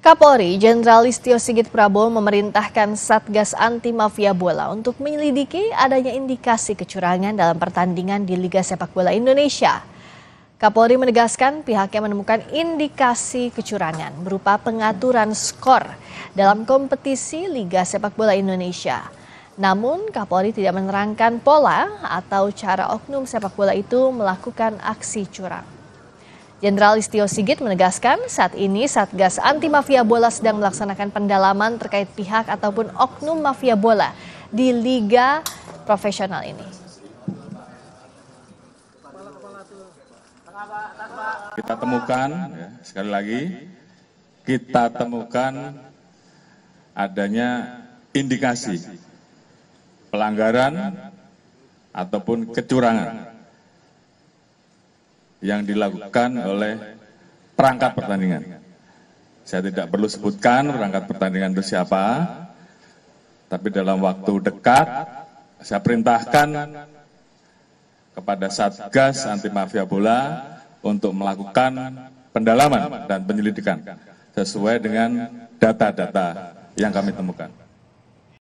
Kapolri Jenderal Listio Sigit Prabowo memerintahkan Satgas Anti Mafia Bola untuk menyelidiki adanya indikasi kecurangan dalam pertandingan di Liga Sepak Bola Indonesia. Kapolri menegaskan pihaknya menemukan indikasi kecurangan berupa pengaturan skor dalam kompetisi Liga Sepak Bola Indonesia. Namun Kapolri tidak menerangkan pola atau cara oknum sepak bola itu melakukan aksi curang. Jenderal Listio Sigit menegaskan saat ini Satgas Anti Mafia Bola sedang melaksanakan pendalaman terkait pihak ataupun oknum mafia bola di liga profesional ini. Kita temukan, sekali lagi, kita temukan adanya indikasi pelanggaran ataupun kecurangan yang dilakukan oleh perangkat pertandingan. Saya tidak perlu sebutkan perangkat pertandingan itu siapa, tapi dalam waktu dekat saya perintahkan kepada Satgas Anti Mafia Bola untuk melakukan pendalaman dan penyelidikan sesuai dengan data-data yang kami temukan.